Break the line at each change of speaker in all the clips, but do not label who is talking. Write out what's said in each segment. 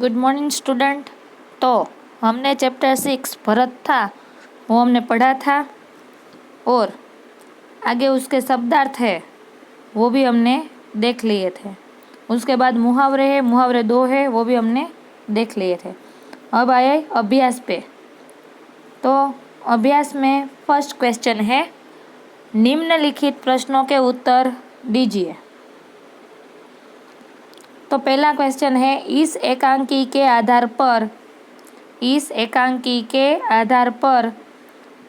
Good morning student. तो हमने chapter 6 Bharat था वो हमने पढ़ा था और आगे उसके शब्दार्थ है वो भी हमने देख लिए थे। उसके बाद मुहावरे है, मुहावरे 2 है, वो भी हमने देख लिए थे। अब आए अभ्यास पे। तो अभ्यास में फर्स्ट क्वेश्चन है, निम्नलिखित प्रश्नों के उत्तर दीजिए। तो पहला क्वेश्चन है, इस एकांकी के आधार पर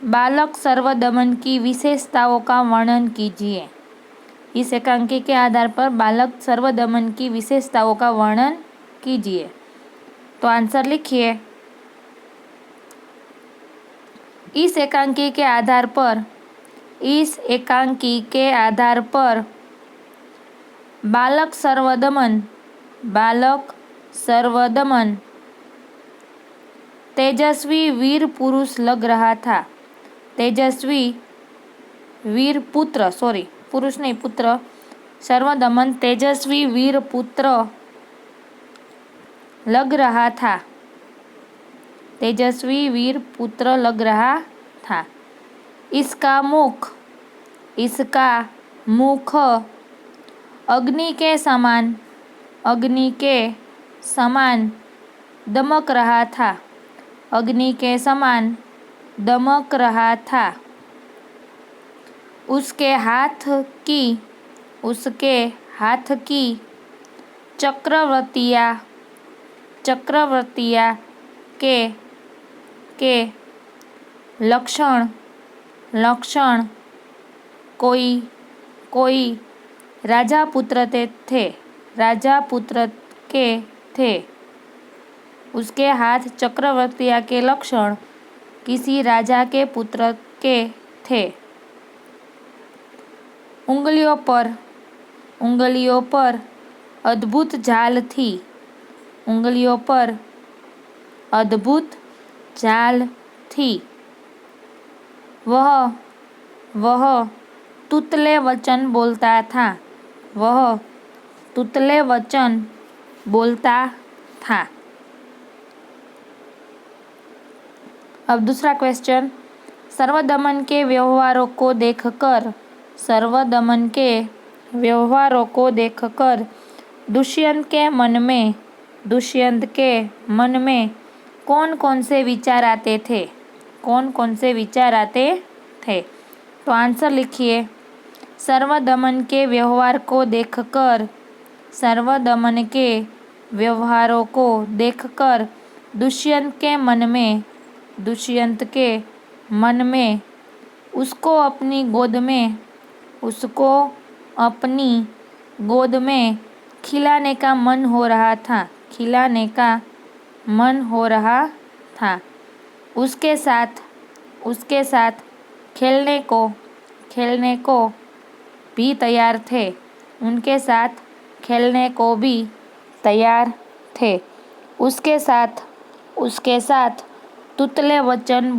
बालक सर्वदमन की विशेषताओं का वर्णन कीजिए। इस एकांकी के आधार पर बालक सर्वदमन की विशेषताओं का वर्णन कीजिए। तो आंसर लिखिए। इस एकांकी के आधार पर बालक सर्वदमन तेजस्वी वीर पुरुष लग रहा था। पुत्र सर्वदमन तेजस्वी वीर पुत्र लग रहा था। इसका मुख अग्नि के समान दमक रहा था। उसके हाथ की चक्रवर्तियाँ के लक्षण कोई राजापुत्र के थे। उसके हाथ चक्रवर्तिया के लक्षण किसी राजा के पुत्र के थे। उंगलियों पर अद्भुत जाल थी। वह तुतले वचन बोलता था। अब दूसरा क्वेश्चन, सर्वदमन के व्यवहारों को देखकर दुष्यंत के मन में कौन कौन से विचार आते थे? तो आंसर लिखिए। सर्वदमन के व्यवहारों को देखकर दुष्यंत के मन में उसको अपनी गोद में खिलाने का मन हो रहा था। उसके साथ खेलने को भी तैयार थे। उसके साथ तुतले वचन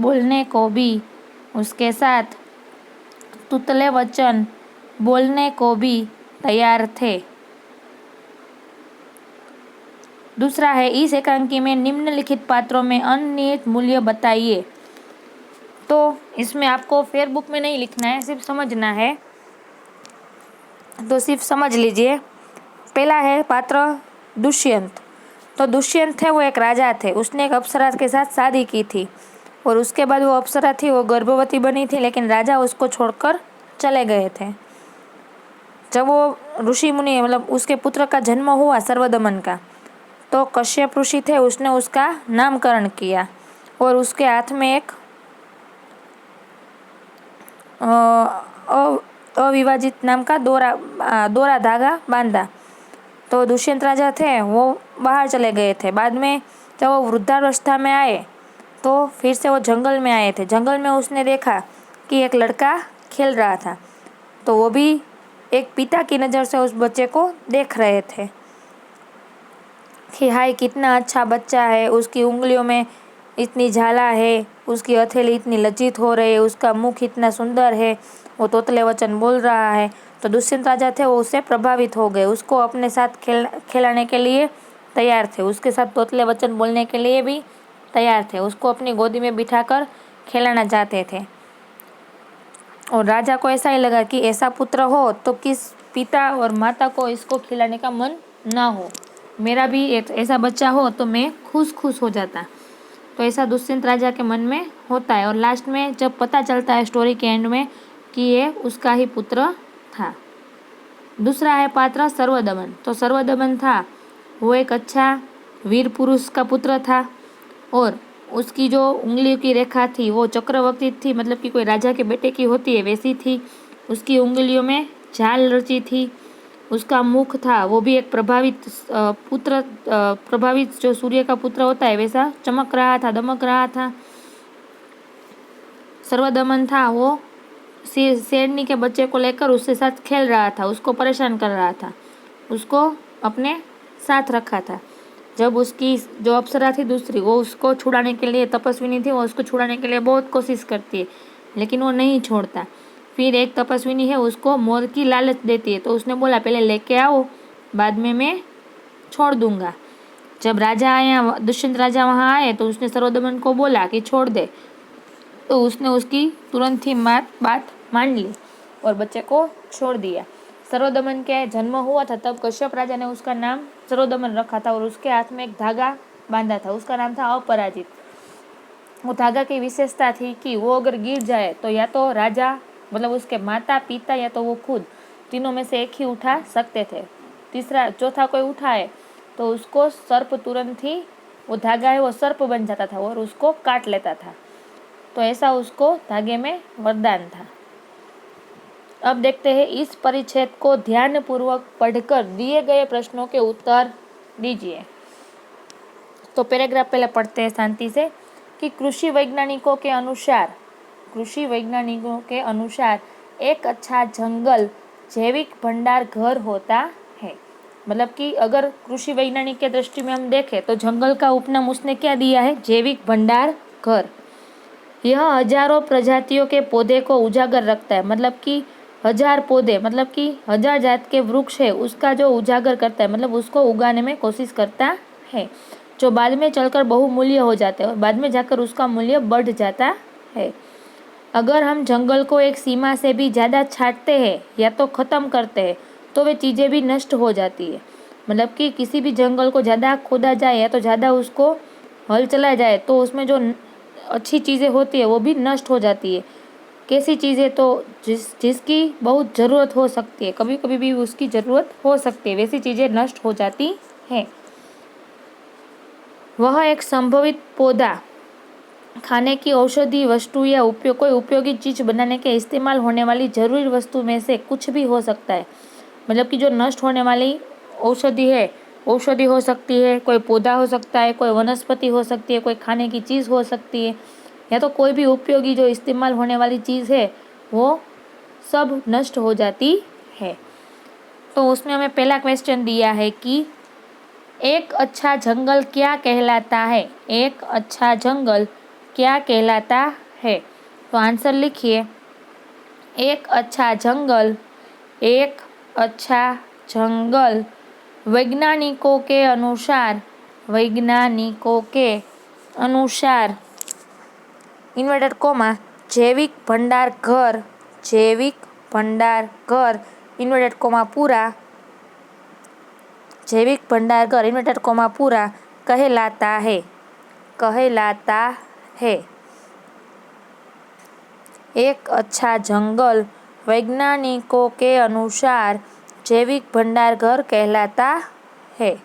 बोलने को भी तैयार थे। दूसरा है, इस एकांकी में निम्नलिखित पात्रों में अनिहित मूल्य बताइए। तो इसमें आपको फेयर बुक में नहीं लिखना है, सिर्फ समझना है, तो सिर्फ समझ लीजिए। पहला है पात्र दुष्यंत। तो दुष्यंत थे वो एक राजा थे। उसने एक अप्सरा के साथ शादी की थी और उसके बाद वो अप्सरा थी वो गर्भवती बनी थी, लेकिन राजा उसको छोड़कर चले गए थे। जब वो ऋषि मुनि उसके पुत्र का जन्म हुआ सर्वदमन का, तो कश्यप ऋषि थे, उसने उसका नामकरण किया और उसके हाथ में एक अविभाजित नाम का दोरा धागा बांधा। तो दुष्यंत राजा थे वो बाहर चले गए थे। बाद में जब वो वृद्धावस्था में आए तो फिर से वो जंगल में आए थे। जंगल में उसने देखा कि एक लड़का खेल रहा था, तो वो भी एक पिता की नज़र से उस बच्चे को देख रहे थे कि हाय कितना अच्छा बच्चा है, उसकी उंगलियों में इतनी झाला है, उसकी हथेली इतनी लज्जित हो रही है, उसका मुख इतना सुंदर है, वो तोतले वचन बोल रहा है। तो दुष्यंत राजा थे वो उससे प्रभावित हो गए, उसको अपने साथ खिलाने के लिए तैयार थे, उसके साथ तोतले वचन बोलने के लिए भी तैयार थे, उसको अपनी गोदी में बिठाकर खिलाना चाहते थे। और राजा को ऐसा ही लगा कि ऐसा पुत्र हो तो किस पिता और माता को इसको खिलाने का मन ना हो, मेरा भी ऐसा बच्चा हो तो मैं खुश हो जाता। तो ऐसा दुष्यंत राजा के मन में होता है। और लास्ट में जब पता चलता है स्टोरी के एंड में कि ये उसका ही पुत्र था। दूसरा है पात्र सर्वदमन। तो सर्वदमन था वो एक अच्छा वीर पुरुष का पुत्र था और उसकी जो उंगलियों की रेखा थी वो चक्रवर्ती थी, मतलब कि कोई राजा के बेटे की होती है वैसी थी। उसकी उंगलियों में झाल रची थी। उसका मुख था वो भी एक प्रभावित जो सूर्य का पुत्र होता है वैसा चमक रहा था, दमक रहा था। सर्वदमन था वो शेरनी के बच्चे को लेकर उसके साथ खेल रहा था, उसको परेशान कर रहा था, उसको अपने साथ रखा था। जब उसकी जो अप्सरा थी दूसरी, वो उसको छुड़ाने के लिए, तपस्विनी थी, वो उसको छुड़ाने के लिए बहुत कोशिश करती है लेकिन वो नहीं छोड़ता। फिर एक तपस्विनी है उसको मोर की लालच देती है, तो उसने बोला पहले लेके आओ, बाद में मैं छोड़ दूंगा। जब राजा आया, दुष्यंत राजा वहाँ आए तो उसने सर्वदमन को बोला कि छोड़ दे, तो उसने उसकी तुरंत ही बात मान ली और बच्चे को छोड़ दिया। सर्वदमन के जन्म हुआ था तब कश्यप राजा ने उसका नाम सर्वदमन रखा था और उसके हाथ में एक धागा बांधा था, उसका नाम था अपराजित। वो धागा की विशेषता थी कि वो अगर गिर जाए तो या तो राजा मतलब उसके माता पिता या तो वो खुद, तीनों में से एक ही उठा सकते थे। चौथा कोई उठाए तो उसको सर्प तुरंत ही, वो धागा है वो सर्प बन जाता था और उसको काट लेता था। तो ऐसा उसको धागे में वरदान था। अब देखते हैं इस परिच्छेद को ध्यानपूर्वक पढ़कर दिए गए प्रश्नों के उत्तर दीजिए। तो पैराग्राफ पहले पढ़ते हैं शांति से कि कृषि वैज्ञानिकों के अनुसार एक अच्छा जंगल जैविक भंडार घर होता है। मतलब कि अगर कृषि वैज्ञानिक के दृष्टि में हम देखें तो जंगल का उपनाम उसने क्या दिया है, जैविक भंडार घर। यह हजारों प्रजातियों के पौधे को उजागर रखता है, मतलब कि 1000 पौधे, मतलब कि 1000 जात के वृक्ष है उसका जो उजागर करता है, मतलब उसको उगाने में कोशिश करता है, जो बाद में चलकर बहुमूल्य हो जाते हैं और बाद में जाकर उसका मूल्य बढ़ जाता है। अगर हम जंगल को एक सीमा से भी ज़्यादा छाटते हैं या तो ख़त्म करते हैं तो वे चीज़ें भी नष्ट हो जाती है। मतलब कि किसी भी जंगल को ज़्यादा खोदा जाए या तो ज़्यादा उसको हल चलाया जाए तो उसमें जो अच्छी चीज़ें होती है वो भी नष्ट हो जाती है। कैसी चीज़ें तो जिसकी बहुत ज़रूरत हो सकती है, कभी कभी भी उसकी ज़रूरत हो सकती है, वैसी चीज़ें नष्ट हो जाती हैं। वह एक संभवित पौधा खाने की औषधि वस्तु या कोई उपयोगी चीज़ बनाने के इस्तेमाल होने वाली जरूरी वस्तु में से कुछ भी हो सकता है। मतलब कि जो नष्ट होने वाली औषधि है, औषधि हो सकती है, कोई पौधा हो सकता है, कोई वनस्पति हो सकती है, कोई खाने की चीज़ हो सकती है, या तो कोई भी उपयोगी जो इस्तेमाल होने वाली चीज़ है वो सब नष्ट हो जाती है। तो उसमें हमें पहला क्वेश्चन दिया है कि एक अच्छा जंगल क्या कहलाता है, एक अच्छा जंगल क्या कहलाता है। तो आंसर लिखिए, एक अच्छा जंगल वैज्ञानिकों के अनुसार इन्वर्टेड कोमा जैविक भंडार घर इन्वर्टेड कोमा पूरा जैविक भंडार घर इन्वर्टेड कोमा पूरा कहलाता है। एक अच्छा जंगल वैज्ञानिकों के अनुसार जैविक भंडार घर कहलाता है।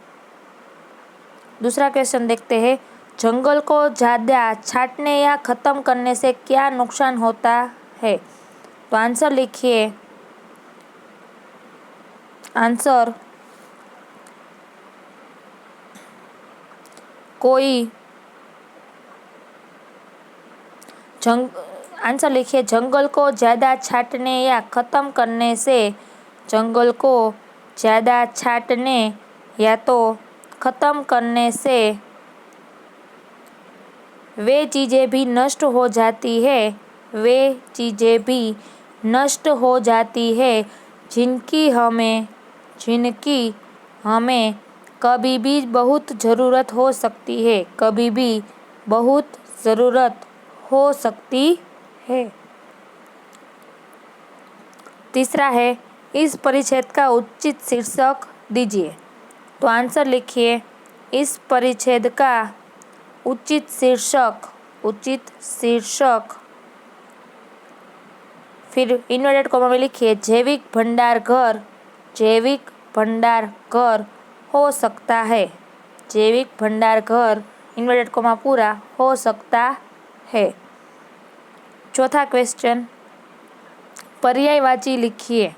दूसरा क्वेश्चन देखते हैं, जंगल को ज़्यादा छाटने या ख़त्म करने से क्या नुकसान होता है। तो आंसर लिखिए, आंसर जंगल को ज़्यादा छाटने या ख़त्म करने से, जंगल को ज़्यादा छाटने या तो ख़त्म करने से वे चीज़ें भी नष्ट हो जाती है जिनकी हमें कभी भी बहुत ज़रूरत हो सकती है, कभी भी बहुत ज़रूरत हो सकती है। तीसरा है, इस परिच्छेद का उचित शीर्षक दीजिए। तो आंसर लिखिए, इस परिच्छेद का उचित शीर्षक, उचित शीर्षक, फिर इन्वर्टेड कॉमा में लिखिए जैविक भंडार घर, जैविक भंडार घर हो सकता है, जैविक भंडार घर इन्वर्टेड कॉमा पूरा हो सकता है। चौथा क्वेश्चन, पर्यायवाची लिखिए।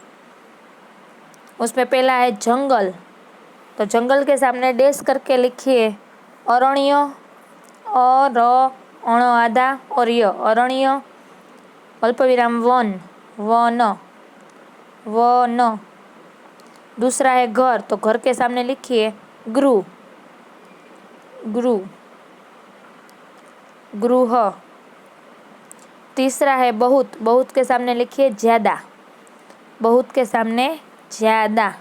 उसमें पहला है जंगल, तो जंगल के सामने डैश करके लिखिए अरण्य, और अण आधा और य, अरण्य अल्पविराम वन, वन, वन। दूसरा है घर, तो घर के सामने लिखिए गृह, गृह, गृह। तीसरा है बहुत, बहुत के सामने लिखिए ज्यादा, बहुत के सामने ज्यादा।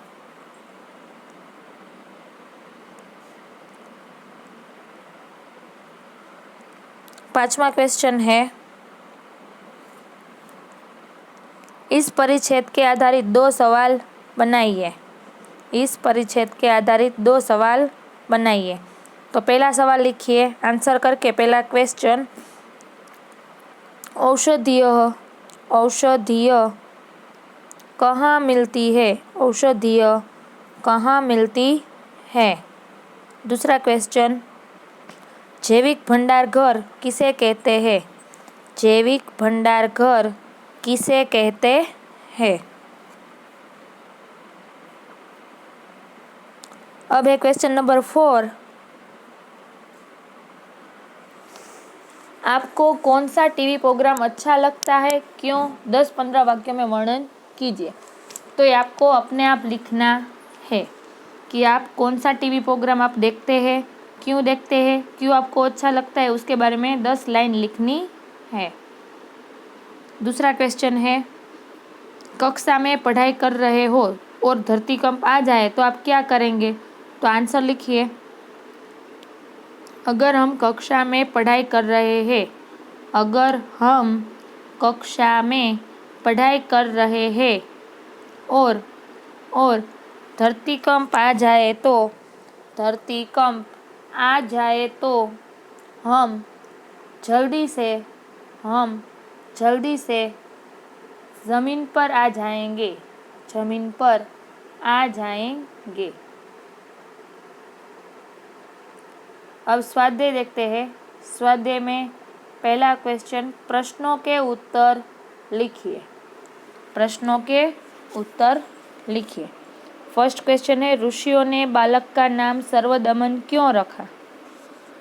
पांचवा क्वेश्चन है, इस परिच्छेद के आधारित 2 सवाल बनाइए, इस परिच्छेद के आधारित 2 सवाल बनाइए। तो पहला सवाल लिखिए आंसर करके, पहला क्वेश्चन, औषधीय, औषधीय कहाँ मिलती है, औषधीय कहाँ मिलती है। दूसरा क्वेश्चन, जैविक भंडार घर किसे कहते हैं, जैविक भंडार घर किसे कहते हैं। अब है क्वेश्चन नंबर 4, आपको कौन सा टीवी प्रोग्राम अच्छा लगता है, क्यों, 10-15 वाक्यों में वर्णन कीजिए। तो ये आपको अपने आप लिखना है कि आप कौन सा टीवी प्रोग्राम आप देखते हैं, क्यों देखते हैं, क्यों आपको अच्छा लगता है, उसके बारे में 10 लाइन लिखनी है। दूसरा क्वेश्चन है, कक्षा में पढ़ाई कर रहे हो और धरतीकंप आ जाए तो आप क्या करेंगे। तो आंसर लिखिए, अगर हम कक्षा में पढ़ाई कर रहे हैं, अगर हम कक्षा में पढ़ाई कर रहे हैं और धरतीकंप आ जाए तो, धरतीकंप आ जाए तो हम जल्दी से ज़मीन पर आ जाएंगे, ज़मीन पर आ जाएंगे। अब स्वाध्याय देखते हैं। स्वाध्याय में पहला क्वेश्चन, प्रश्नों के उत्तर लिखिए, प्रश्नों के उत्तर लिखिए। फर्स्ट क्वेश्चन है, ऋषियों ने बालक का नाम सर्वदमन क्यों रखा,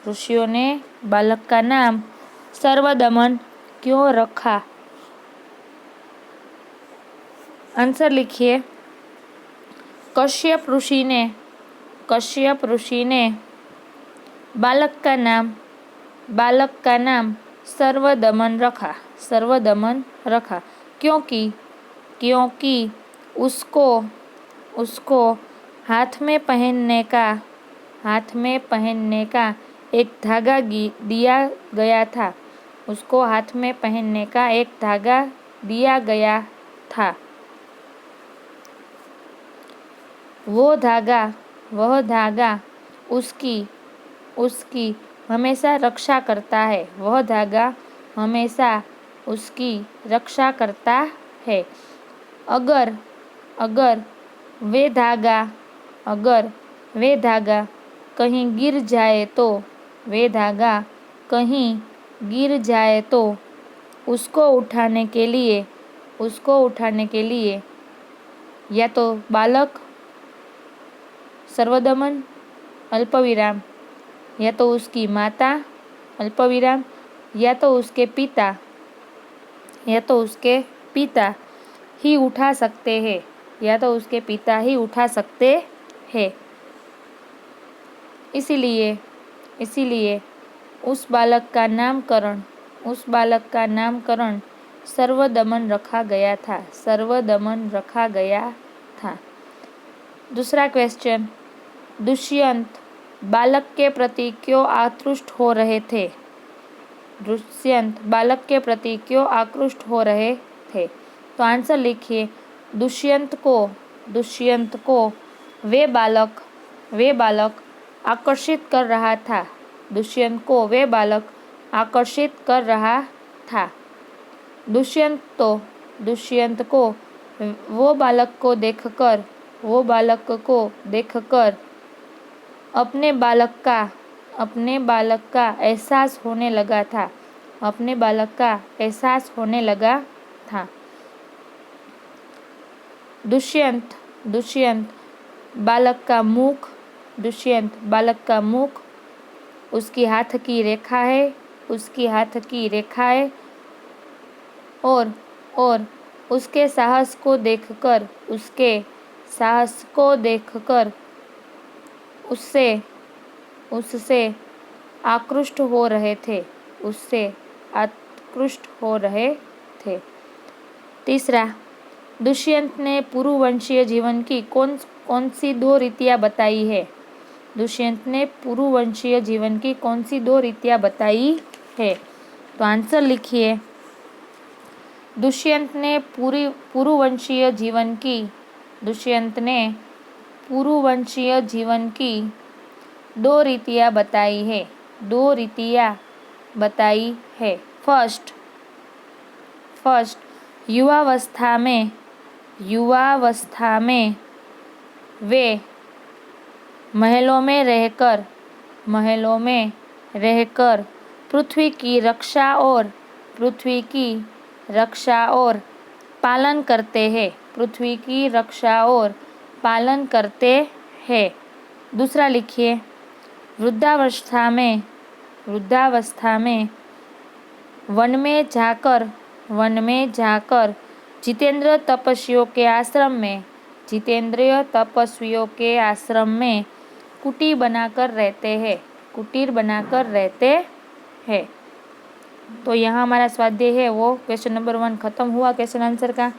ऋषियों ने बालक का नाम सर्वदमन क्यों रखा। आंसर लिखिए, कश्यप ऋषि ने बालक का नाम सर्वदमन रखा, क्योंकि उसको हाथ में पहनने का एक धागा दिया गया था, उसको हाथ में पहनने का एक धागा दिया गया था। वह धागा उसकी हमेशा रक्षा करता है, वह धागा हमेशा उसकी रक्षा करता है। अगर वे धागा कहीं गिर जाए तो उसको उठाने के लिए या तो बालक सर्वदमन अल्पविराम, या तो उसकी माता अल्पविराम, या तो उसके पिता ही उठा सकते हैं, या तो उसके पिता ही उठा सकते हैं। इसीलिए उस बालक का नामकरण सर्वदमन रखा गया था। दूसरा क्वेश्चन, दुष्यंत बालक के प्रति क्यों आकृष्ट हो रहे थे? दुष्यंत बालक के प्रति क्यों आकृष्ट हो रहे थे? तो आंसर लिखिए, दुष्यंत को वे बालक आकर्षित कर रहा था। दुष्यंत को वे बालक आकर्षित कर रहा था। दुष्यंत को वो बालक को देखकर अपने बालक का एहसास होने लगा था। अपने बालक का एहसास होने लगा था। दुष्यंत बालक का मुख उसकी हाथ की रेखा है और उसके साहस को देखकर उससे आकृष्ट हो रहे थे। तीसरा, दुष्यंत ने पुरुवंशीय जीवन की कौन सी 2 रीतियां बताई है? दुष्यंत ने पुरुवंशीय जीवन की कौन सी 2 रीतियां बताई है? तो आंसर लिखिए, दुष्यंत ने पुरुवंशीय जीवन की 2 रीतियां बताई है। फर्स्ट, युवावस्था में वे महलों में रहकर पृथ्वी की रक्षा और पालन करते हैं। दूसरा लिखिए, वृद्धावस्था में वन में जाकर जितेंद्रिय तपस्वियों के आश्रम में कुटीर बनाकर रहते हैं। तो यहाँ हमारा स्वाध्याय है वो क्वेश्चन नंबर 1 खत्म हुआ क्वेश्चन आंसर का।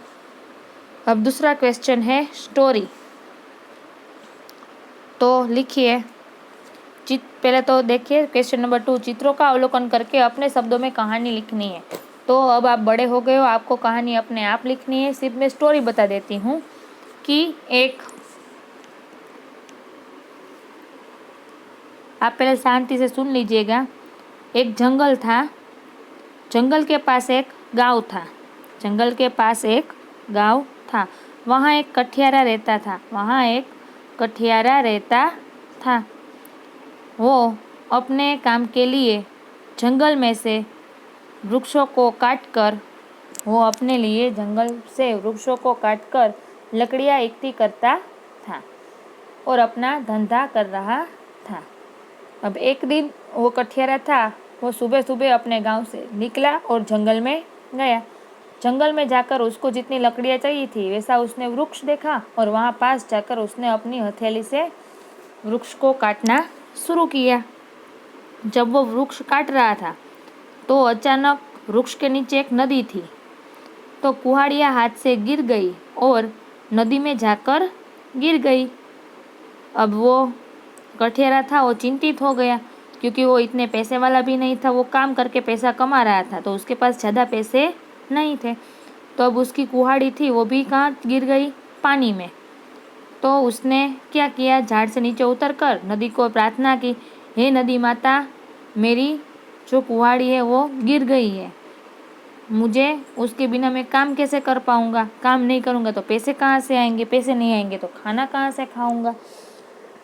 अब दूसरा क्वेश्चन है स्टोरी। तो लिखिए, पहले तो देखिए क्वेश्चन नंबर 2, चित्रों का अवलोकन करके अपने शब्दों में कहानी लिखनी है। तो अब आप बड़े हो गए हो, आपको कहानी अपने आप लिखनी है। सिर्फ मैं स्टोरी बता देती हूँ कि आप पहले शांति से सुन लीजिएगा। एक जंगल था, जंगल के पास एक गांव था। वहाँ एक कठियारा रहता था। वो अपने काम के लिए जंगल में से वृक्षों को काटकर लकड़ियाँ इकट्ठी करता था और अपना धंधा कर रहा था। अब एक दिन वो कठियारा था, वो सुबह सुबह अपने गांव से निकला और जंगल में गया। जंगल में जाकर उसको जितनी लकड़ियाँ चाहिए थी वैसा उसने वृक्ष देखा और वहाँ पास जाकर उसने अपनी हथेली से वृक्ष को काटना शुरू किया। जब वो वृक्ष काट रहा था तो अचानक वृक्ष के नीचे एक नदी थी। तो कुल्हाड़ियाँ हाथ से गिर गई और नदी में जाकर गिर गई। अब वो कठियारा था, वो चिंतित हो गया क्योंकि वो इतने पैसे वाला भी नहीं था। वो काम करके पैसा कमा रहा था तो उसके पास ज़्यादा पैसे नहीं थे। तो अब उसकी कुल्हाड़ी थी वो भी कहाँ गिर गई? पानी में। तो उसने क्या किया, झाड़ से नीचे उतरकर नदी को प्रार्थना की, हे नदी माता, मेरी जो कुल्हाड़ी है वो गिर गई है, मुझे उसके बिना मैं काम कैसे कर पाऊँगा? काम नहीं करूँगा तो पैसे कहाँ से आएंगे? पैसे नहीं आएंगे तो खाना कहाँ से खाऊँगा?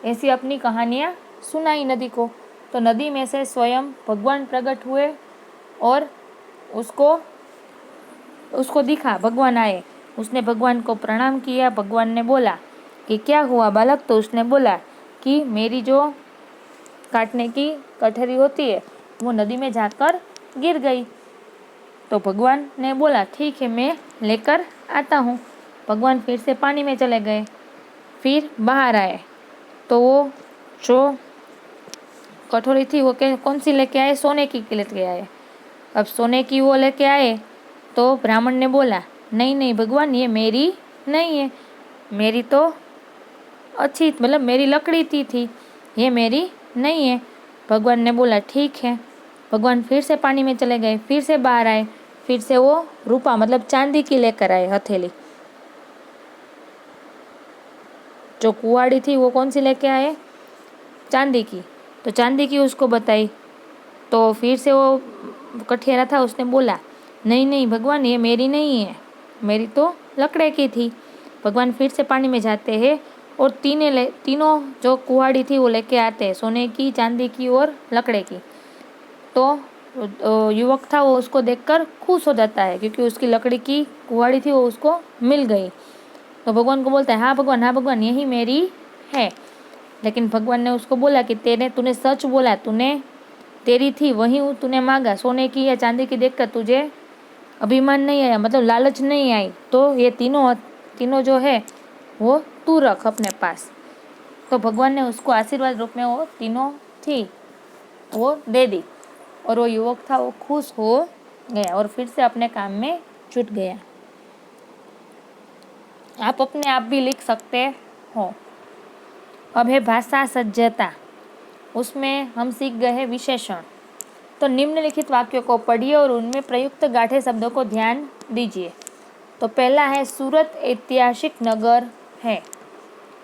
ऐसी अपनी कहानियाँ सुनाई नदी को। तो नदी में से स्वयं भगवान प्रकट हुए और उसको दिखा, भगवान आए। उसने भगवान को प्रणाम किया। भगवान ने बोला कि क्या हुआ बालक? तो उसने बोला कि मेरी जो काटने की कटहरी होती है वो नदी में जाकर गिर गई। तो भगवान ने बोला ठीक है, मैं लेकर आता हूँ। भगवान फिर से पानी में चले गए, फिर बाहर आए तो वो जो कटोरी थी वो कौन सी लेके आए? सोने की लेके आए। अब सोने की वो लेके आए तो ब्राह्मण ने बोला नहीं नहीं भगवान, ये मेरी नहीं है, मेरी तो अच्छी मतलब मेरी लकड़ी थी, ये मेरी नहीं है। भगवान ने बोला ठीक है। भगवान फिर से पानी में चले गए, फिर से बाहर आए, फिर से वो रूपा मतलब चांदी की लेकर आए हथेली। जो कुहाड़ी थी वो कौन सी लेके आए? चांदी की। तो चांदी की उसको बताई, तो फिर से वो कठियारा था, उसने बोला नहीं नहीं भगवान, ये मेरी नहीं है, मेरी तो लकड़े की थी। भगवान फिर से पानी में जाते हैं और तीनों जो कुहाड़ी थी वो लेके आते हैं, सोने की, चांदी की और लकड़े की। तो युवक था वो उसको देखकर खुश हो जाता है, क्योंकि उसकी लकड़ी की कुहाड़ी थी वो उसको मिल गई। तो भगवान को बोलता है हाँ भगवान यही मेरी है। लेकिन भगवान ने उसको बोला कि तूने सच बोला, तूने तेरी थी वही तूने मांगा, सोने की या चांदी की देखकर तुझे अभिमान नहीं आया, मतलब लालच नहीं आई, तो ये तीनों जो है वो तू रख अपने पास। तो भगवान ने उसको आशीर्वाद रूप में वो तीनों थी वो दे दी, और वो युवक था वो खुश हो गया और फिर से अपने काम में जुट गया। आप अपने आप भी लिख सकते हो। अब है भाषा सज्जता, उसमें हम सीख गए हैं विशेषण। तो निम्नलिखित वाक्यों को पढ़िए और उनमें प्रयुक्त गाढ़े शब्दों को ध्यान दीजिए। तो पहला है सूरत ऐतिहासिक नगर है।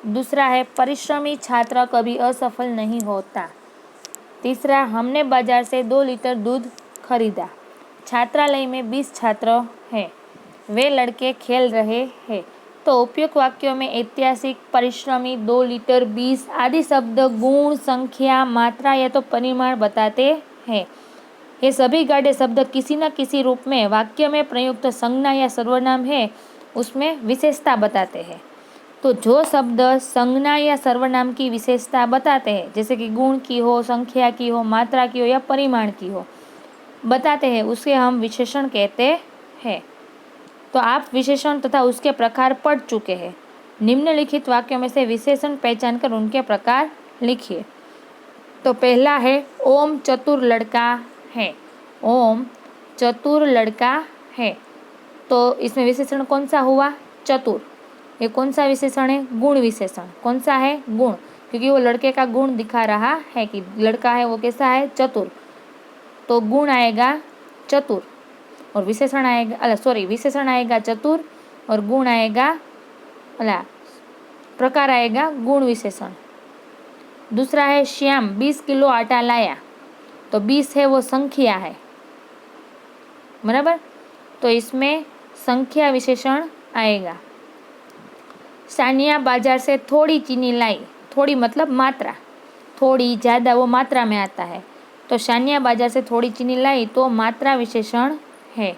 दूसरा है परिश्रमी छात्र कभी असफल नहीं होता। तीसरा, हमने बाजार से 2 लीटर दूध खरीदा। छात्रालय में 20 छात्र हैं, वे लड़के खेल रहे हैं। तो उपयुक्त वाक्यों में ऐतिहासिक, परिश्रमी, 2 लीटर, 20 आदि शब्द गुण, संख्या, मात्रा या तो परिमाण बताते हैं। ये सभी गाढ़े शब्द किसी न किसी रूप में वाक्य में प्रयुक्त संज्ञा या सर्वनाम है उसमें विशेषता बताते हैं। तो जो शब्द संज्ञा या सर्वनाम की विशेषता बताते हैं, जैसे कि गुण की हो, संख्या की हो, मात्रा की हो या परिमाण की हो, बताते हैं, उसे हम विशेषण कहते हैं। तो आप विशेषण तथा उसके प्रकार पढ़ चुके हैं। निम्नलिखित वाक्यों में से विशेषण पहचान कर उनके प्रकार लिखिए। तो पहला है ओम चतुर लड़का है। ओम चतुर लड़का है, तो इसमें विशेषण कौन सा हुआ? चतुर। ये कौन सा विशेषण है? गुण विशेषण। कौन सा है? गुण, क्योंकि वो लड़के का गुण दिखा रहा है कि लड़का है वो कैसा है? चतुर। तो गुण आएगा चतुर और विशेषण आएगा विशेषण आएगा चतुर और गुण आएगा प्रकार आएगा गुण विशेषण। दूसरा है श्याम 20 किलो आटा लाया। तो 20 है वो संख्या है, बराबर। तो इसमें संख्या विशेषण आएगा। सानिया बाजार से थोड़ी चीनी लाई। थोड़ी मतलब मात्रा, थोड़ी ज़्यादा वो मात्रा में आता है। तो सानिया बाजार से थोड़ी चीनी लाई तो मात्रा विशेषण है।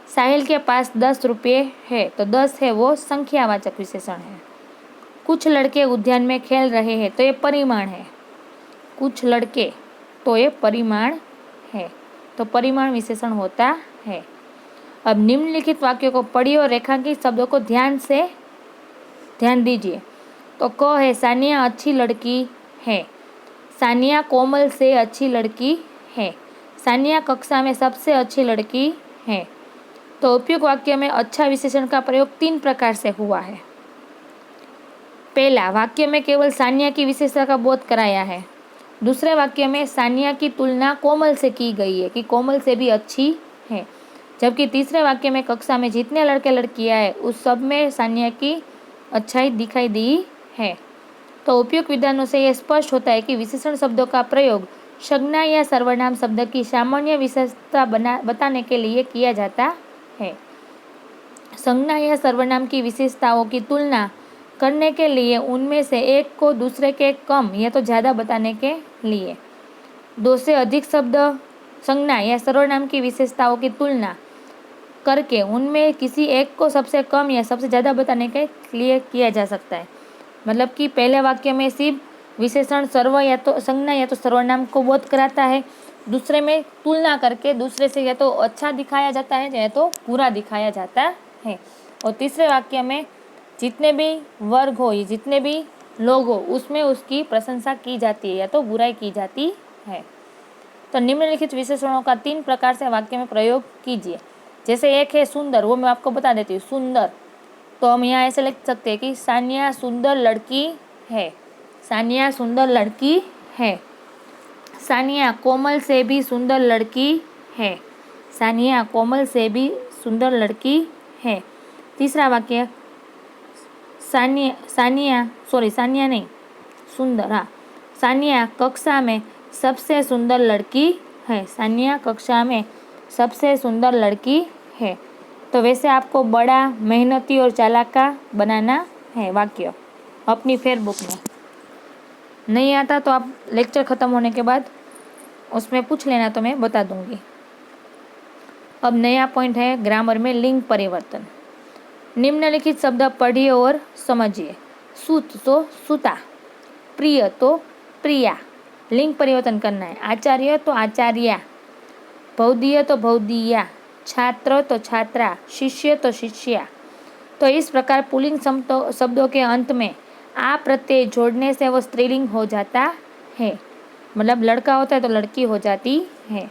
साहिल के पास 10 रुपये है, तो 10 है वो संख्यावाचक विशेषण है। कुछ लड़के उद्यान में खेल रहे हैं, तो ये परिमाण है। कुछ लड़के, तो ये परिमाण है, तो परिमाण विशेषण होता है। अब निम्नलिखित वाक्यों को पढ़िए और रेखांकित शब्दों को ध्यान दीजिए। तो क है सानिया अच्छी लड़की है। सानिया कोमल से अच्छी लड़की है। सानिया कक्षा में सबसे अच्छी लड़की है। तो उपयुक्त वाक्य में अच्छा विशेषण का प्रयोग 3 प्रकार से हुआ है। पहला, वाक्य में केवल सानिया की विशेषता का बोध कराया है। दूसरे वाक्य में सानिया की तुलना कोमल से की गई है कि कोमल से भी अच्छी है। जबकि तीसरे वाक्य में कक्षा में जितने लड़के लड़कियां हैं उस सब में सानिया की अच्छाई दिखाई दी है। तो उपयुक्त विधानों से यह स्पष्ट होता है कि विशेषण शब्दों का प्रयोग संज्ञा या सर्वनाम शब्द की सामान्य विशेषता बताने के लिए किया जाता है। संज्ञा या सर्वनाम की विशेषताओं की तुलना करने के लिए उनमें से एक को दूसरे के कम या तो ज़्यादा बताने के लिए। 2 से अधिक शब्द संज्ञा या सर्वनाम की विशेषताओं की तुलना करके उनमें किसी एक को सबसे कम या सबसे ज़्यादा बताने के लिए किया जा सकता है। मतलब कि पहले वाक्य में सिर्फ विशेषण सर्व या तो संज्ञा या तो सर्वनाम को बोध कराता है, दूसरे में तुलना करके दूसरे से या तो अच्छा दिखाया जाता है या तो बुरा दिखाया जाता है, और तीसरे वाक्य में जितने भी वर्ग हो, जितने भी लोग हो, उसमें उसकी प्रशंसा की जाती है या तो बुराई की जाती है। तो निम्नलिखित विशेषणों का 3 प्रकार से वाक्य में प्रयोग कीजिए। जैसे एक है सुंदर, वो मैं आपको बता देती हूँ। सुंदर, तो हम यहाँ ऐसे लिख सकते हैं कि सानिया सुंदर लड़की है। सानिया सुंदर लड़की है। सानिया कोमल से भी सुंदर लड़की है। सानिया कोमल से भी सुंदर लड़की है। तीसरा वाक्य, सानिया नहीं, सुंदर, हाँ। सानिया कक्षा में सबसे सुंदर लड़की है। सानिया कक्षा में सबसे सुंदर लड़की है। तो वैसे आपको बड़ा, मेहनती और चालाका बनाना है वाक्य अपनी फेसबुक में। नहीं आता तो आप लेक्चर ख़त्म होने के बाद उसमें पूछ लेना, तो मैं बता दूंगी। अब नया पॉइंट है ग्रामर में लिंग परिवर्तन। निम्नलिखित शब्द पढ़िए और समझिए। सूत तो सूता, प्रिय तो प्रिया, लिंग परिवर्तन करना है। आचार्य तो आचार्या, भौदीय तो भौदीया, छात्र तो छात्रा, शिष्य तो शिष्या। तो इस प्रकार पुल्लिंग शब्दों के अंत में आ प्रत्यय जोड़ने से वो स्त्रीलिंग हो जाता है। मतलब लड़का होता है तो लड़की हो जाती है।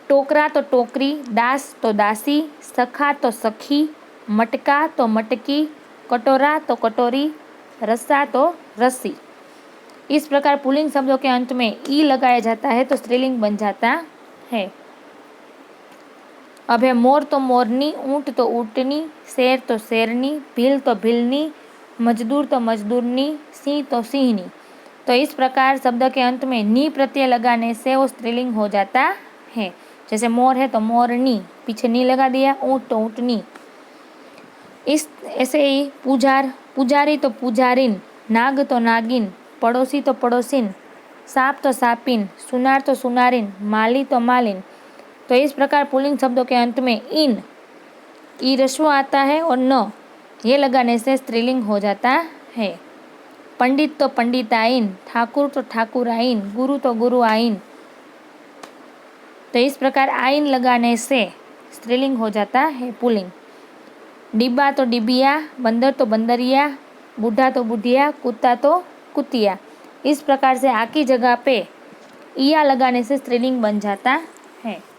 टोकरा तो टोकरी, दास तो दासी, सखा तो सखी, मटका तो मटकी, कटोरा तो कटोरी, रस्सा तो रस्सी। इस प्रकार पुल्लिंग शब्दों के अंत में ई लगाया जाता है तो स्त्रीलिंग बन जाता है। अब है मोर तो मोरनी, ऊँट तो ऊँटनी, शेर तो शेरनी, भील तो भीलनी, मजदूर तो मजदूरनी, सिंह तो सिंहनी। तो इस प्रकार शब्द के अंत में नी प्रत्यय लगाने से वो स्त्रीलिंग हो जाता है। जैसे मोर है तो मोरनी, पीछे नी लगा दिया, ऊँट तो ऊँटनी। इस ऐसे ही पुजारी तो पुजारिन, नाग तो नागिन, पड़ोसी तो पड़ोसिन, सांप तो सापिन, सुनार तो सुनारिन, माली तो मालिन। तो इस प्रकार पुल्लिंग शब्दों के अंत में इन, ई रस्व आता है और न ये लगाने से स्त्रीलिंग हो जाता है। पंडित तो पंडिताइन, ठाकुर तो ठाकुराइन, गुरु तो गुरुआइन। तो इस प्रकार आइन लगाने से स्त्रीलिंग हो जाता है पुल्लिंग। डिब्बा तो डिबिया, बंदर तो बंदरिया, बूढ़ा तो बुढ़िया, कुत्ता तो कुतिया। इस प्रकार से आ की जगह पे इया लगाने से स्त्रीलिंग बन जाता है।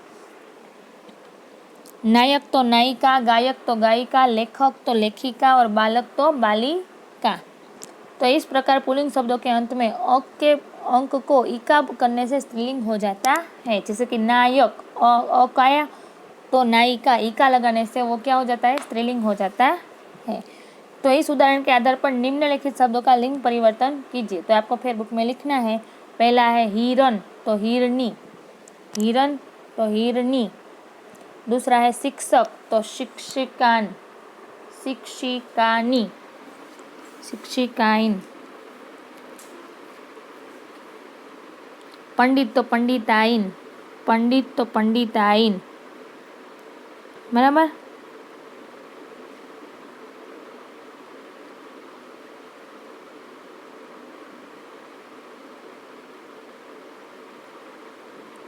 नायक तो नायिका, गायक तो गायिका, लेखक तो लेखिका और बालक तो बालिका। तो इस प्रकार पुल्लिंग शब्दों के अंत में अंक को इका करने से स्त्रीलिंग हो जाता है। जैसे कि नायक, अकाया तो नायिका, इका लगाने से वो क्या हो जाता है, स्त्रीलिंग हो जाता है। तो इस उदाहरण के आधार पर निम्नलिखित शब्दों का लिंग परिवर्तन कीजिए। तो आपको फिर बुक में लिखना है। पहला है हिरन तो हिरनी, हिरन तो हिरनी। दूसरा है शिक्षक तो शिक्षिकान, शिक्षिकानी, शिक्षिकाइन। पंडित तो पंडिताइन, पंडित तो पंडिताइन। बराबर।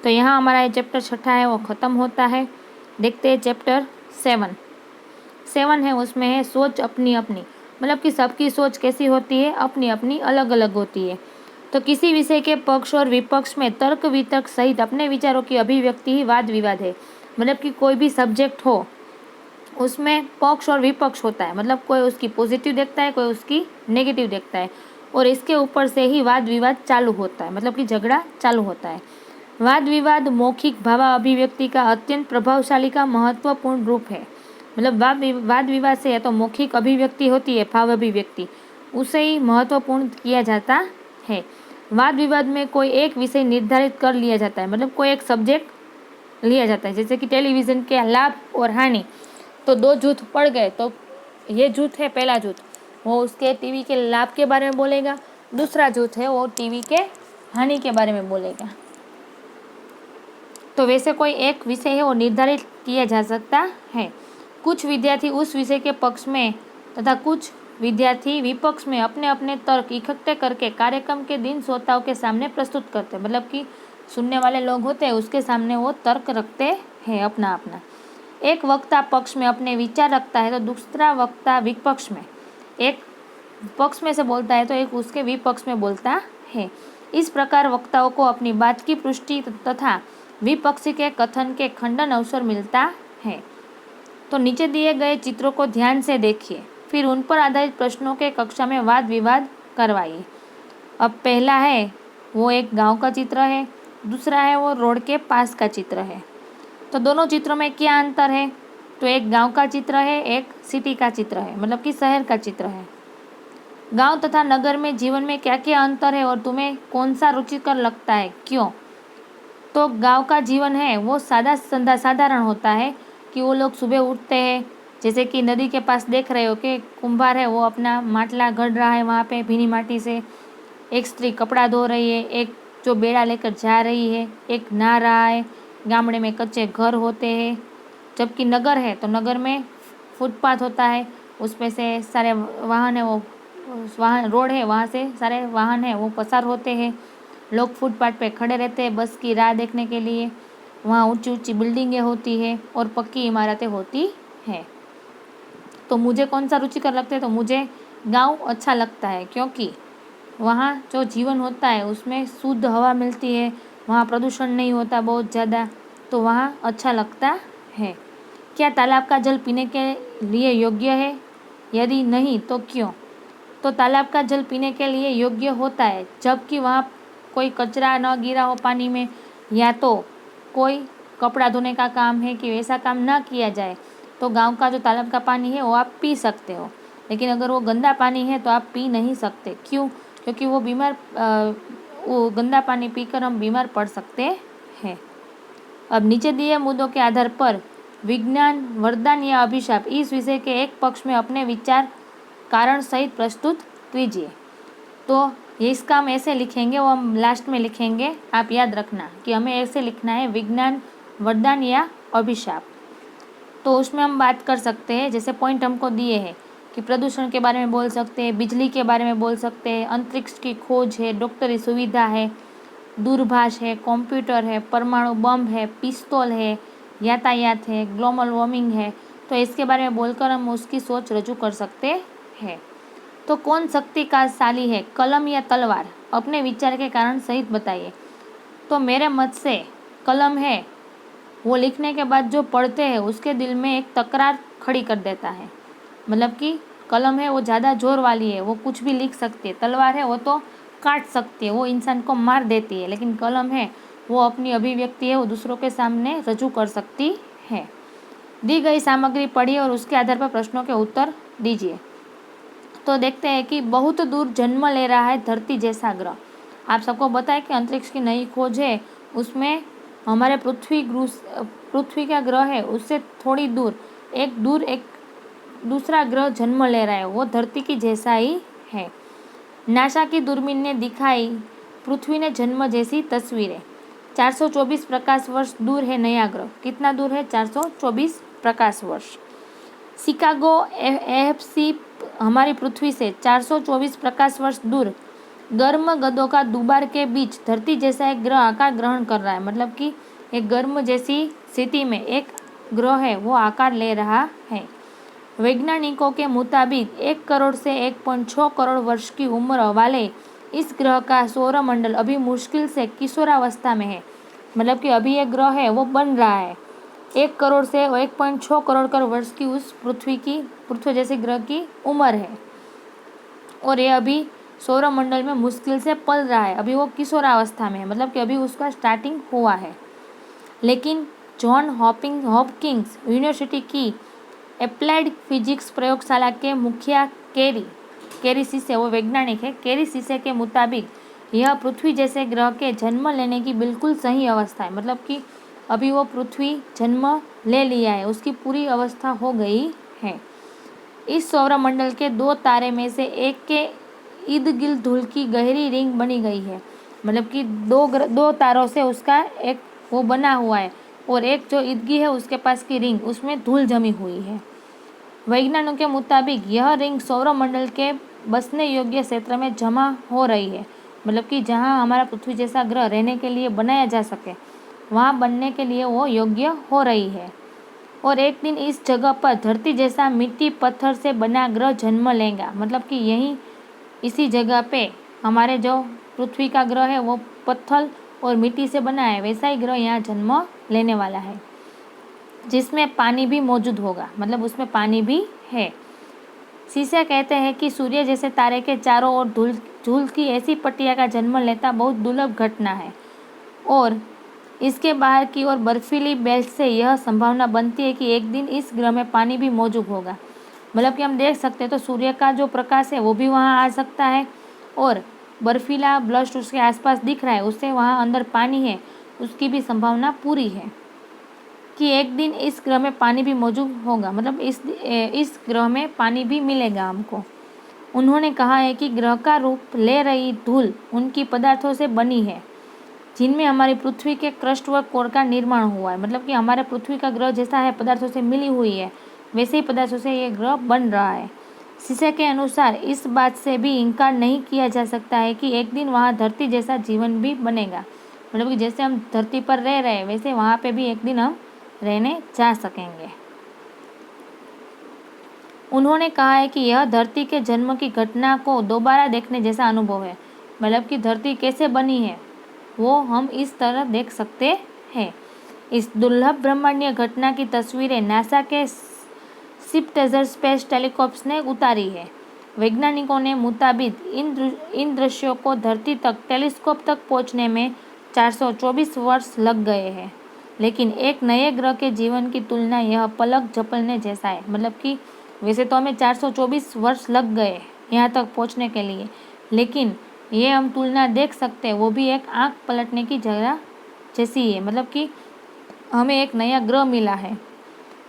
तो यहाँ हमारा ये चैप्टर 6 है वो ख़त्म होता है। देखते हैं चैप्टर 7 है, उसमें है सोच अपनी अपनी। मतलब कि सबकी सोच कैसी होती है, अपनी अपनी अलग अलग होती है। तो किसी विषय के पक्ष और विपक्ष में तर्क वितर्क सहित अपने विचारों की अभिव्यक्ति ही वाद विवाद है। मतलब कि कोई भी सब्जेक्ट हो उसमें पक्ष और विपक्ष होता है। मतलब कोई उसकी पॉजिटिव देखता है, कोई उसकी नेगेटिव देखता है, और इसके ऊपर से ही वाद विवाद चालू होता है। मतलब कि झगड़ा चालू होता है। वाद विवाद मौखिक भावा अभिव्यक्ति का अत्यंत प्रभावशाली का महत्वपूर्ण रूप है। मतलब वाद विवाद से या तो मौखिक अभिव्यक्ति होती है, भाव अभिव्यक्ति, उसे ही महत्वपूर्ण किया जाता है। वाद विवाद में कोई एक विषय निर्धारित कर लिया जाता है। मतलब कोई एक सब्जेक्ट लिया जाता है। जैसे कि टेलीविज़न के लाभ और हानि, तो दो जूथ पड़ गए, तो ये जूथ है पहला जूथ, वो उसके टीवी के लाभ के बारे में बोलेगा। दूसरा जूथ है वो टीवी के हानि के बारे में बोलेगा। तो वैसे कोई एक विषय है वो निर्धारित किया जा सकता है। कुछ विद्यार्थी उस विषय के पक्ष में तथा कुछ विद्यार्थी विपक्ष में अपने अपने तर्क इकट्ठे करके कार्यक्रम के दिन श्रोताओं के सामने प्रस्तुत करते हैं। मतलब कि सुनने वाले लोग होते हैं उसके सामने वो तर्क रखते हैं अपना अपना। एक वक्ता पक्ष में अपने विचार रखता है तो दूसरा वक्ता विपक्ष में, एक पक्ष में से बोलता है तो एक उसके विपक्ष में बोलता है। इस प्रकार वक्ताओं को अपनी बात की पुष्टि तथा विपक्षी के कथन के खंडन अवसर मिलता है। तो नीचे दिए गए चित्रों को ध्यान से देखिए, फिर उन पर आधारित प्रश्नों के कक्षा में वाद विवाद करवाइए। अब पहला है वो एक गांव का चित्र है, दूसरा है वो रोड के पास का चित्र है। तो दोनों चित्रों में क्या अंतर है? तो एक गांव का चित्र है, एक सिटी का चित्र है, मतलब कि शहर का चित्र है। गांव तथा नगर में जीवन में क्या क्या अंतर है और तुम्हें कौन सा रुचिकर लगता है, क्यों? तो गांव का जीवन है वो साधारण होता है कि वो लोग सुबह उठते हैं, जैसे कि नदी के पास देख रहे हो कि कुंभार है वो अपना માટला गढ़ रहा है, वहाँ पे भीनी माटी से एक स्त्री कपड़ा धो रही है, एक जो बेड़ा लेकर जा रही है, एक नहा रहा है। गामड़े में कच्चे घर होते हैं, जबकि नगर है तो नगर में फुटपाथ होता है, उसमें से सारे वाहन है वो वाहन रोड है, वहाँ से सारे वाहन है वो पसार होते हैं। लोग फुटपाथ पे खड़े रहते हैं बस की राह देखने के लिए। वहाँ ऊंची ऊंची बिल्डिंगें होती है और पक्की इमारतें होती हैं। तो मुझे कौन सा रुचिकर लगता है? तो मुझे गांव अच्छा लगता है, क्योंकि वहाँ जो जीवन होता है उसमें शुद्ध हवा मिलती है, वहाँ प्रदूषण नहीं होता बहुत ज़्यादा, तो वहाँ अच्छा लगता है। क्या तालाब का जल पीने के लिए योग्य है? यदि नहीं तो क्यों? तो तालाब का जल पीने के लिए योग्य होता है जबकि वहाँ कोई कचरा न गिरा हो पानी में, या तो कोई कपड़ा धोने का काम है कि वैसा काम ना किया जाए, तो गांव का जो तालाब का पानी है वो आप पी सकते हो। लेकिन अगर वो गंदा पानी है तो आप पी नहीं सकते। क्यों? क्योंकि वो गंदा पानी पीकर हम बीमार पड़ सकते हैं। अब नीचे दिए मुद्दों के आधार पर विज्ञान, वरदान या अभिशाप, इस विषय के एक पक्ष में अपने विचार कारण सहित प्रस्तुत कीजिए। तो इसका हम ऐसे लिखेंगे, वो हम लास्ट में लिखेंगे, आप याद रखना कि हमें ऐसे लिखना है, विज्ञान, वरदान या अभिशाप। तो उसमें हम बात कर सकते हैं, जैसे पॉइंट हमको दिए हैं कि प्रदूषण के बारे में बोल सकते हैं, बिजली के बारे में बोल सकते हैं, अंतरिक्ष की खोज है, डॉक्टरी सुविधा है, दूरभाष है, कंप्यूटर है, परमाणु बम है, पिस्तौल है, यातायात है, ग्लोबल वार्मिंग है। तो इसके बारे में बोलकर हम उसकी सोच रजू कर सकते हैं। तो कौन शक्तिशाली है, कलम या तलवार? अपने विचार के कारण सहित बताइए। तो मेरे मत से कलम है वो लिखने के बाद जो पढ़ते हैं उसके दिल में एक तकरार खड़ी कर देता है, मतलब कि कलम है वो ज़्यादा जोर वाली है, वो कुछ भी लिख सकती है। तलवार है वो तो काट सकती है, वो इंसान को मार देती है। लेकिन कलम है वो अपनी अभिव्यक्ति है वो दूसरों के सामने रजू कर सकती है। दी गई सामग्री पढ़िए और उसके आधार पर प्रश्नों के उत्तर दीजिए। तो देखते हैं कि बहुत दूर जन्म ले रहा है धरती जैसा ग्रह। आप सबको बताएं कि अंतरिक्ष की नई खोज है, उसमें हमारे पृथ्वी का ग्रह है उससे थोड़ी दूर एक दूसरा ग्रह जन्म ले रहा है, वो धरती की जैसा ही है। नासा की दूरबीन ने दिखाई पृथ्वी ने जन्म जैसी तस्वीरें। 424 प्रकाश वर्ष दूर है नया ग्रह। कितना दूर है? 424 प्रकाश वर्ष। शिकागो एफसी हमारी पृथ्वी से 424 प्रकाश वर्ष दूर गर्म गड्ढों का दुबार के बीच धरती जैसा एक ग्रह आकार ग्रहण कर रहा है, मतलब कि एक गर्म जैसी स्थिति में एक ग्रह है वो आकार ले रहा है। वैज्ञानिकों के मुताबिक 1 करोड़ से 1.6 करोड़ वर्ष की उम्र वाले इस ग्रह का सौरमंडल अभी मुश्किल से किशोरावस्था में है, मतलब कि अभी एक ग्रह है वो बन रहा है। 1 करोड़ से 1.6 करोड़ कर वर्ष की उस पृथ्वी जैसे ग्रह की उम्र है, और ये अभी सौरमंडल में मुश्किल से पल रहा है। अभी वो किशोरावस्था में है, मतलब कि अभी उसका स्टार्टिंग हुआ है। लेकिन जॉन हॉपकिंस यूनिवर्सिटी की एप्लाइड फिजिक्स प्रयोगशाला के मुखिया कैरी सीसे, वो वैज्ञानिक है, कैरी सीसे के मुताबिक यह पृथ्वी जैसे ग्रह के जन्म लेने की बिल्कुल सही अवस्था है, मतलब कि अभी वो पृथ्वी जन्म ले लिया है, उसकी पूरी अवस्था हो गई है। इस सौरमंडल के 2 तारे में से एक के इर्द गिर्द धूल की गहरी रिंग बनी गई है, मतलब कि 2 तारों से उसका एक वो बना हुआ है, और एक जो इर्द है उसके पास की रिंग उसमें धूल जमी हुई है। वैज्ञानिकों के मुताबिक यह रिंग सौरमंडल के बसने योग्य क्षेत्र में जमा हो रही है, मतलब कि जहाँ हमारा पृथ्वी जैसा ग्रह रहने के लिए बनाया जा सके वहाँ बनने के लिए वो योग्य हो रही है। और एक दिन इस जगह पर धरती जैसा मिट्टी पत्थर से बना ग्रह जन्म लेगा, मतलब कि यहीं इसी जगह पे हमारे जो पृथ्वी का ग्रह है वो पत्थर और मिट्टी से बना है, वैसा ही ग्रह यहाँ जन्म लेने वाला है, जिसमें पानी भी मौजूद होगा, मतलब उसमें पानी भी है। सीसे कहते हैं कि सूर्य जैसे तारे के चारों ओर धूल की ऐसी पट्टिया का जन्म लेता बहुत दुर्लभ घटना है और इसके बाहर की ओर बर्फीली बेल्ट से यह संभावना बनती है कि एक दिन इस ग्रह में पानी भी मौजूद होगा। मतलब कि हम देख सकते हैं तो सूर्य का जो प्रकाश है वो भी वहाँ आ सकता है और बर्फीला ब्लस्ट उसके आसपास दिख रहा है, उससे वहाँ अंदर पानी है, उसकी भी संभावना पूरी है कि एक दिन इस ग्रह में पानी भी मौजूद होगा। मतलब इस ग्रह में पानी भी मिलेगा हमको। उन्होंने कहा है कि ग्रह का रूप ले रही धूल उनकी पदार्थों से बनी है जिनमें हमारी पृथ्वी के क्रस्ट व कोर का निर्माण हुआ है। मतलब कि हमारे पृथ्वी का ग्रह जैसा है पदार्थों से मिली हुई है वैसे ही पदार्थों से ये ग्रह बन रहा है। सीसे के अनुसार इस बात से भी इनकार नहीं किया जा सकता है कि एक दिन वहाँ धरती जैसा जीवन भी बनेगा। मतलब कि जैसे हम धरती पर रह रहे हैं वैसे वहाँ पे भी एक दिन हम रहने जा सकेंगे। उन्होंने कहा है कि यह धरती के जन्म की घटना को दोबारा देखने जैसा अनुभव है। मतलब कि धरती कैसे बनी है वो हम इस तरह देख सकते हैं। इस दुर्लभ ब्रह्मांडीय घटना की तस्वीरें नासा के स्पिट्ज़र स्पेस टेलीस्कोप ने उतारी है। वैज्ञानिकों ने मुताबिक इन दृश्यों को धरती तक टेलीस्कोप तक पहुंचने में 424 वर्ष लग गए हैं, लेकिन एक नए ग्रह के जीवन की तुलना यह पलक झपकने जैसा है। मतलब कि वैसे तो हमें 424 वर्ष लग गए यहाँ तक पहुँचने के लिए, लेकिन ये हम तुलना देख सकते हैं वो भी एक आँख पलटने की जगह जैसी है। मतलब कि हमें एक नया ग्रह मिला है।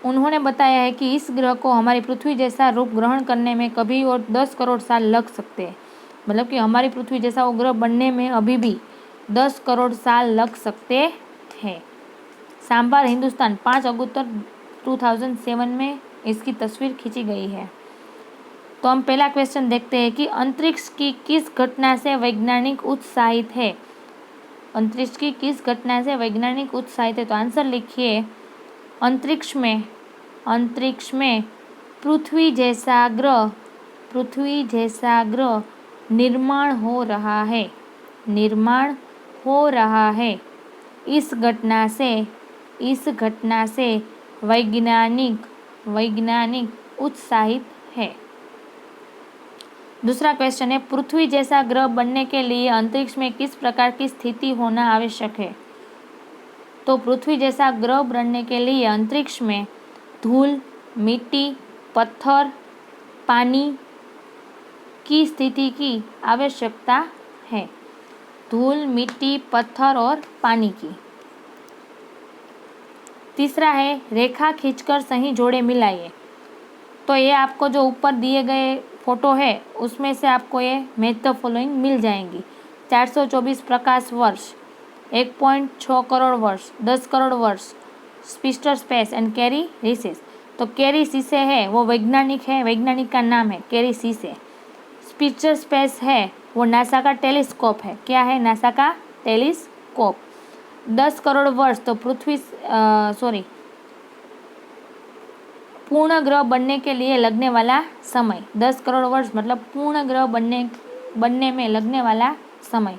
उन्होंने बताया है कि इस ग्रह को हमारी पृथ्वी जैसा रूप ग्रहण करने में कभी और 10 करोड़ साल लग सकते हैं। मतलब कि हमारी पृथ्वी जैसा वो ग्रह बनने में अभी भी 10 करोड़ साल लग सकते हैं। सांबार हिंदुस्तान 5 अगस्त 2007 में इसकी तस्वीर खींची गई है। तो हम पहला क्वेश्चन देखते हैं कि अंतरिक्ष की किस घटना से वैज्ञानिक उत्साहित है। अंतरिक्ष की किस घटना से वैज्ञानिक उत्साहित है, तो आंसर लिखिए अंतरिक्ष में पृथ्वी जैसा ग्रह निर्माण हो रहा है। इस घटना से वैज्ञानिक उत्साहित है। दूसरा क्वेश्चन है पृथ्वी जैसा ग्रह बनने के लिए अंतरिक्ष में किस प्रकार की स्थिति होना आवश्यक है। तो पृथ्वी जैसा ग्रह बनने के लिए अंतरिक्ष में धूल, मिट्टी, पत्थर, पानी की स्थिति की आवश्यकता है। धूल, मिट्टी, पत्थर और पानी की। तीसरा है रेखा खींचकर सही जोड़े मिलाइए। तो ये आपको जो ऊपर दिए गए फोटो है उसमें से आपको ये मैच द फॉलोइंग मिल जाएंगी। 424 प्रकाश वर्ष, 1.6 करोड़ वर्ष, 10 करोड़ वर्ष, स्पिट्ज़र स्पेस एंड कैरी रीसेस। तो कैरी सीसे है वो वैज्ञानिक है, वैज्ञानिक का नाम है कैरी सीसे। स्पिट्ज़र स्पेस है वो नासा का टेलीस्कोप है। क्या है? नासा का टेलीस्कोप। 10 करोड़ वर्ष तो पूर्ण ग्रह बनने के लिए लगने वाला समय। 10 करोड़ वर्ष मतलब पूर्ण ग्रह बनने में लगने वाला समय।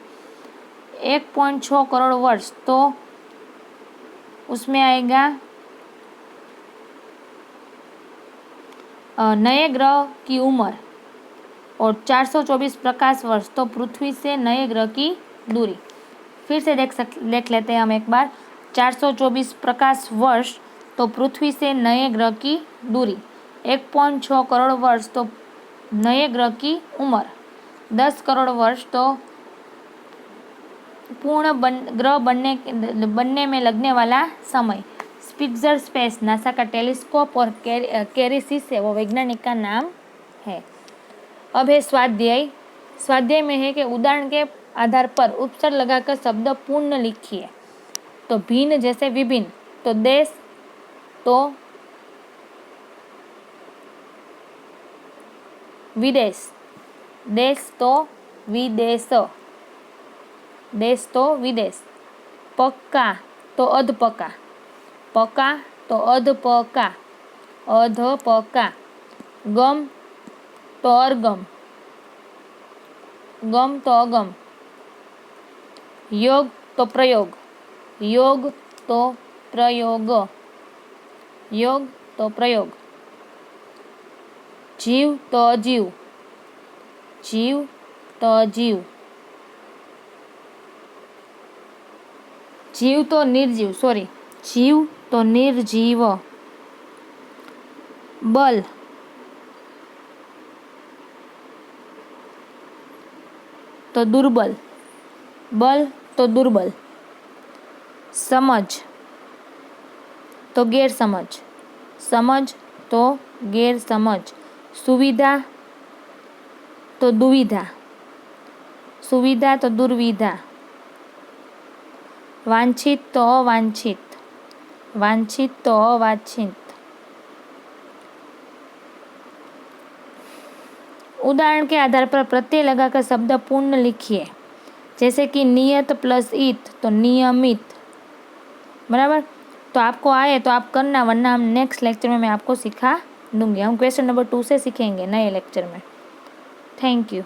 1.6 करोड़ वर्ष तो उसमें आएगा नए ग्रह की उम्र। और 424 प्रकाश वर्ष तो पृथ्वी से नए ग्रह की दूरी। फिर से देख लेते हैं हम एक बार। 424 प्रकाश वर्ष तो पृथ्वी से नए ग्रह की दूरी। 1.6 करोड़ वर्ष तो नए ग्रह की उम्र। 10 करोड़ वर्ष तो पूर्ण ग्रह बनने में लगने वाला समय। स्पिट्ज़र स्पेस नासा का टेलीस्कोप और कैरी सीसे वो वैज्ञानिक का नाम है। अब है स्वाध्याय में है कि उदाहरण के आधार पर उपसर्ग लगाकर शब्द पूर्ण लिखिए। तो भिन्न जैसे विभिन्न, तो देश तो विदेश, देश तो विदेश, देश तो विदेश। पक्का तो अधपक्का, पक्का तो अधपक्का, अधपक्का। गम तो अरगम, गम तो अगम। योग तो प्रयोग, योग तो प्रयोग, योग तो प्रयोग। जीव तो अजीव, जीव तो अजीव, जीव तो निर्जीव, सॉरी, जीव तो निर्जीव, बल तो दुर्बल, बल तो दुर्बल, समझ तो गैरसमझ, समझ तो गैरसमझ, सुविधा तो दुविधा, सुविधा तो दुर्विधा, वांछित तो अवांछित, वांछित तो अवांछित। उदाहरण के आधार पर प्रत्यय लगाकर शब्द पूर्ण लिखिए। जैसे कि नियत प्लस इत तो नियमित, बराबर। तो आपको आए तो आप करना, वरना हम नेक्स्ट लेक्चर में मैं आपको सिखा दूंगी। हम क्वेश्चन नंबर 2 से सीखेंगे नए लेक्चर में। Thank you.